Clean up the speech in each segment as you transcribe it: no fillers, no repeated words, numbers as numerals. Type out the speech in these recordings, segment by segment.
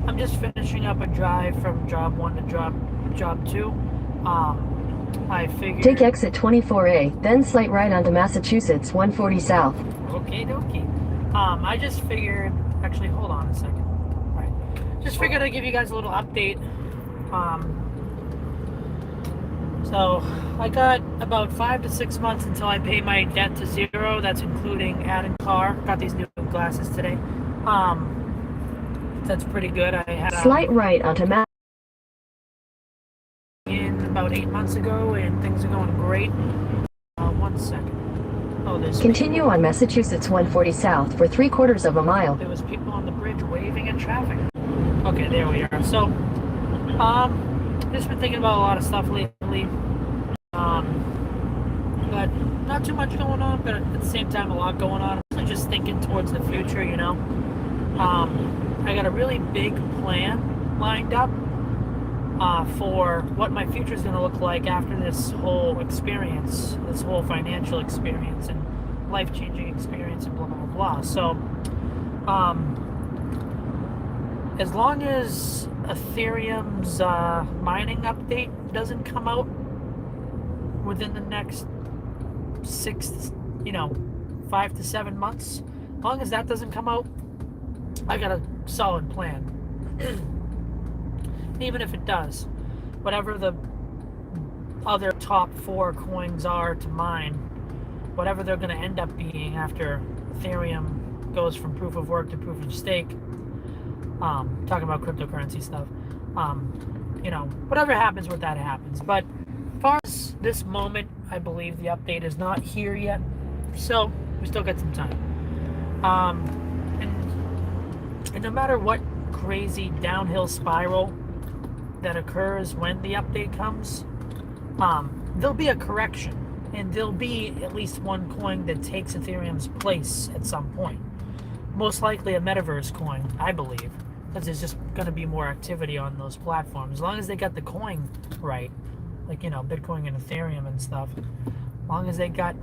I'm just finishing up a drive from job one to job two. I Take figured, exit 24A, then slight right onto Massachusetts 140 South. okay, dokie. I just figured, actually, hold on a second. All right, just figured I'd give you guys a little update. Um, so I got about 5 to 6 months until I pay my debt to zero. That's including adding car. Got these new glasses today. That's pretty good. I had Slight right onto in about 8 months ago, and things are going great. One second. Oh, there's Continue on people. Massachusetts 140 South for 3/4 of a mile. There was people on the bridge waving in traffic. Okay, there we are. So, just been thinking about a lot of stuff lately. But not too much going on. But at the same time, a lot going on. I'm just thinking towards the future. I got a really big plan lined up for what my future is going to look like after this whole experience, this whole financial experience and life-changing experience, and blah blah blah. So, um, as long as Ethereum's mining update doesn't come out within the next six, 5 to 7 months, as long as that doesn't come out, I got a solid plan. Even if it does, whatever the other top four coins are to mine, whatever they're going to end up being after Ethereum goes from proof of work to proof of stake, talking about cryptocurrency stuff, whatever happens with that happens. But as far as this moment, I believe the update is not here yet, so we still got some time. And no matter what crazy downhill spiral that occurs when the update comes, there'll be a correction, and there'll be at least one coin that takes Ethereum's place at some point. Most likely a metaverse coin, I believe, because there's just going to be more activity on those platforms. As long as they got the coin right, like, Bitcoin and Ethereum and stuff, as long as they got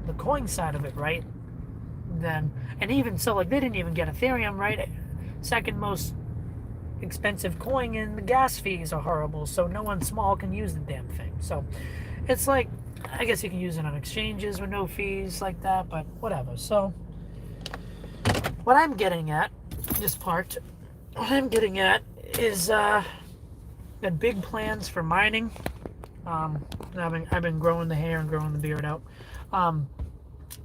the coin side of it right, then, and even so, like, they didn't even get Ethereum right. Second most expensive coin, and the gas fees are horrible, so no one small can use the damn thing. So it's like, I guess you can use it on exchanges with no fees like that, but whatever. So what I'm getting at, this part, what I'm getting at is got big plans for mining. I've been growing the hair and growing the beard out. Um,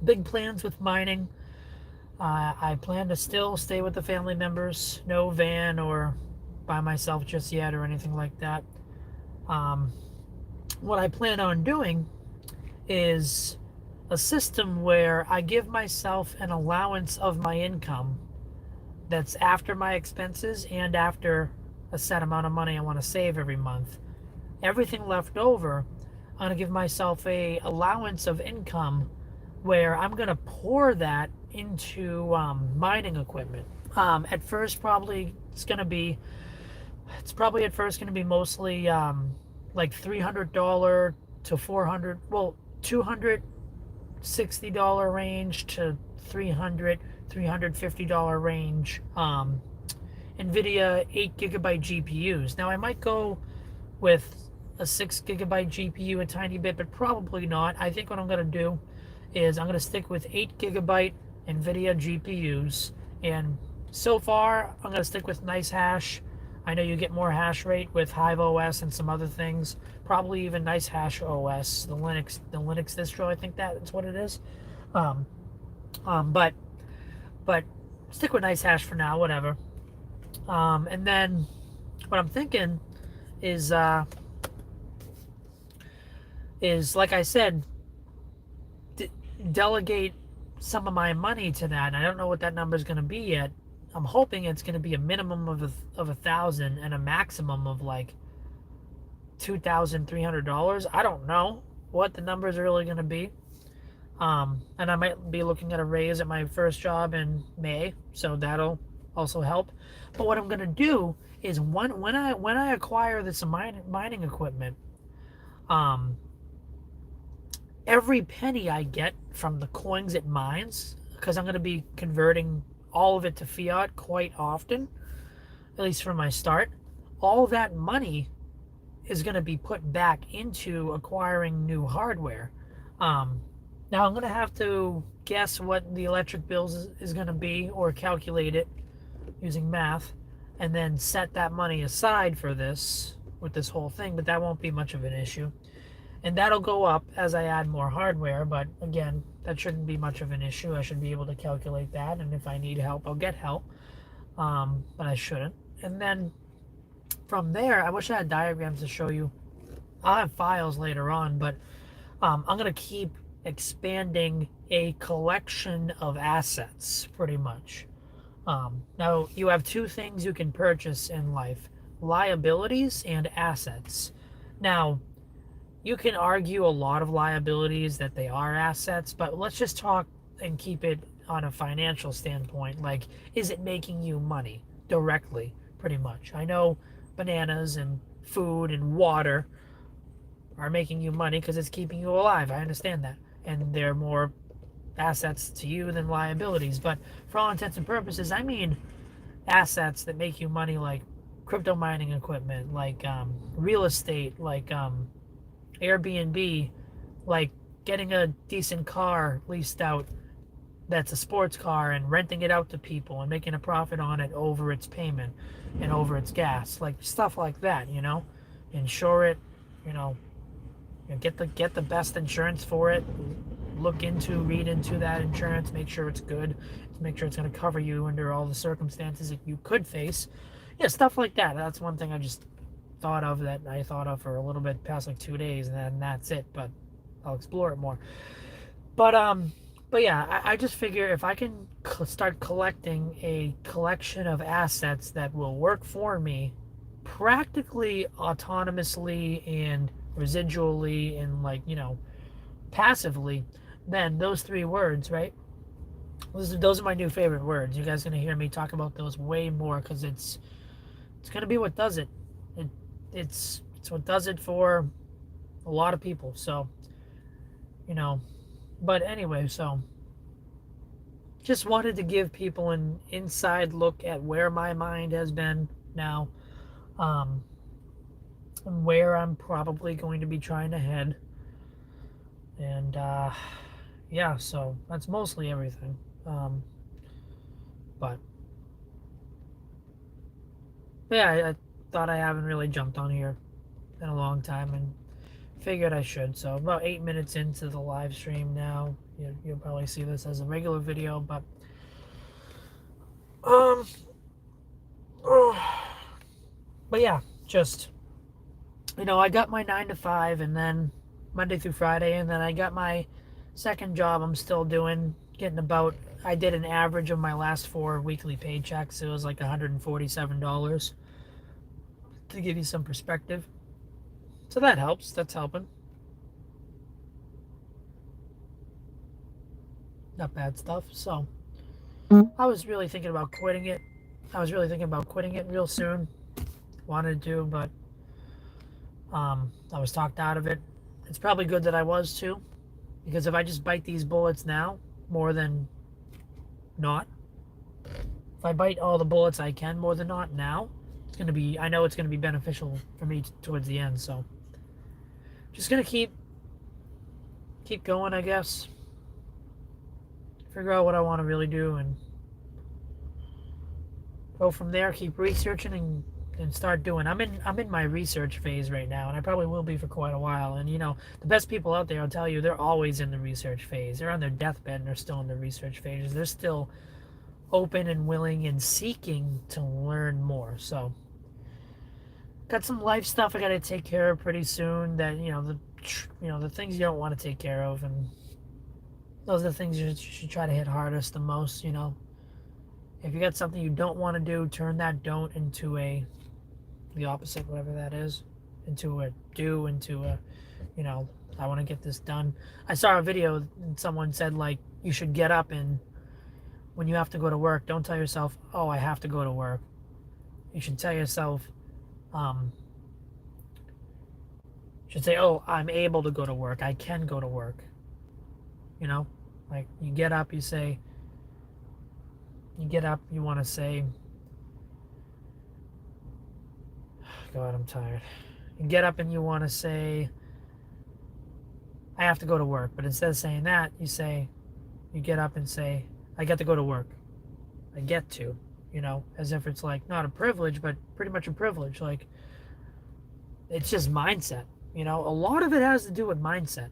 Big plans with mining. I plan to still stay with the family members, no van or by myself just yet or anything like that. Um, what I plan on doing is a system where I give myself an allowance of my income that's after my expenses and after a set amount of money I want to save every month. Everything left over, I'm going to give myself a allowance of income where I'm going to pour that into mining equipment. At first, it's probably at first going to be mostly like $300 to 400, well, $260 range to 350 dollars range. NVIDIA 8 GB GPUs. Now I might go with a 6 GB GPU a tiny bit, but probably not. I think what I'm going to do is I'm going to stick with 8 GB NVIDIA GPUs, and so far I'm going to stick with nice hash. I know you get more hash rate with Hive OS and some other things, probably even nice hash OS, the Linux distro. I think that's what it is. Um, but stick with nice hash for now, whatever. And then what I'm thinking is like I said, delegate some of my money to that. And I don't know what that number is going to be yet. I'm hoping it's going to be a minimum of a thousand and a maximum of like $2,300. I don't know what the numbers are really going to be. And I might be looking at a raise at my first job in May, so that'll also help. But what I'm going to do is when I acquire this mining equipment, um, every penny I get from the coins it mines, because I'm going to be converting all of it to fiat quite often. at least for my start, all that money is going to be put back into acquiring new hardware. Um, Now I'm going to have to guess what the electric bills is going to be, or calculate it using math, and then set that money aside for this with this whole thing, but that won't be much of an issue. And that'll go up as I add more hardware, but again, that shouldn't be much of an issue. I should be able to calculate that, and if I need help, I'll get help. But I shouldn't. And then from there, I wish I had diagrams to show you. I'll have files later on, but I'm going to keep expanding a collection of assets, pretty much. Now, you have two things you can purchase in life: liabilities and assets. Now, you can argue a lot of liabilities that they are assets, but let's just talk and keep it on a financial standpoint. Like, is it making you money directly? Pretty much. I know bananas and food and water are making you money because it's keeping you alive. I understand that. And they're more assets to you than liabilities. But for all intents and purposes, I mean assets that make you money, like crypto mining equipment, like real estate, like Airbnb, like getting a decent car leased out that's a sports car and renting it out to people and making a profit on it over its payment and over its gas, like stuff like that, you know. Insure it, you know, get the best insurance for it. Read into that insurance, make sure it's good, make sure it's going to cover you under all the circumstances that you could face. Yeah, stuff like that. That's one thing I just thought of, that I thought of for a little bit past like 2 days, and then that's it. But I'll explore it more. But yeah, I just figure if I can start collecting a collection of assets that will work for me practically autonomously and residually and, like, you know, passively, then those three words, right? Those are my new favorite words. You guys are going to hear me talk about those way more because it's going to be what does it. It's what does it for a lot of people. So, you know, but anyway, so just wanted to give people an inside look at where my mind has been now, and where I'm probably going to be trying to head. And yeah, so that's mostly everything. But yeah, I thought I haven't really jumped on here in a long time, and figured I should. So about 8 minutes into the live stream now. You'll probably see this as a regular video, but um, but yeah, just, you know, I got my 9 to 5, and then Monday through Friday, and then I got my second job I'm still doing, getting about, I did an average of my last 4 weekly paychecks. It was like $147, to give you some perspective. So that helps. That's helping. Not bad stuff. So I was really thinking about quitting it. Real soon. Wanted to, but I was talked out of it. It's probably good that I was too, because if I just bite these bullets now, more than not, if I bite all the bullets I can more than not now, it's going to be, I know it's going to be beneficial for me towards the end. So just going to keep going, I guess. Figure out what I want to really do and go from there. Keep researching and start doing. I'm in my research phase right now, and I probably will be for quite a while. And you know, the best people out there, I'll tell you, they're always in the research phase. They're on their deathbed and they're still in the research phase. They're still open and willing and seeking to learn more. So got some life stuff I got to take care of pretty soon, that, you know, the things you don't want to take care of, and those are the things you should try to hit hardest the most. You know, if you got something you don't want to do, turn that don't into the opposite, whatever that is, into a do, into a, you know, I want to get this done. I saw a video and someone said, like, you should get up, and when you have to go to work, don't tell yourself, oh, I have to go to work. You should tell yourself, should say, oh, I'm able to go to work. I can go to work. You know, like, you get up, you want to say, God, I'm tired. You get up and you want to say, I have to go to work. But instead of saying that, you get up and say, I get to go to work. I get to, as if it's like not a privilege, but pretty much a privilege. Like, it's just mindset. A lot of it has to do with mindset.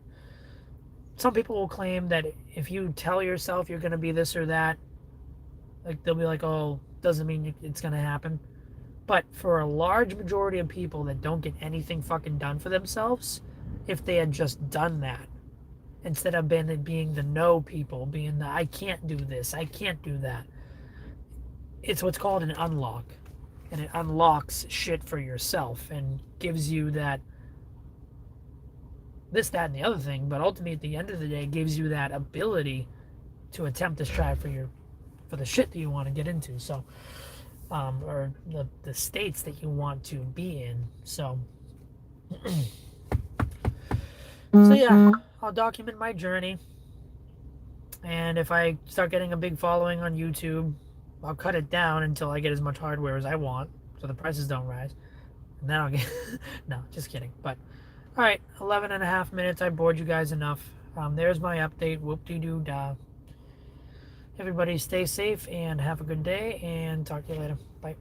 Some people will claim that if you tell yourself you're going to be this or that, like they'll be like, oh, doesn't mean it's going to happen. But for a large majority of people that don't get anything fucking done for themselves, if they had just done that, instead of being the no people, being the I can't do this, I can't do that, it's what's called an unlock. And it unlocks shit for yourself and gives you that this, that, and the other thing, but ultimately at the end of the day gives you that ability to attempt to strive for the shit that you want to get into. So or the states that you want to be in. So yeah, I'll document my journey, and if I start getting a big following on YouTube, I'll cut it down until I get as much hardware as I want so the prices don't rise, and then I'll get no, just kidding. But all right, 11 and a half minutes. I bored you guys enough. There's my update. Whoop-de-doo-dah. Everybody stay safe and have a good day, and talk to you later. Bye.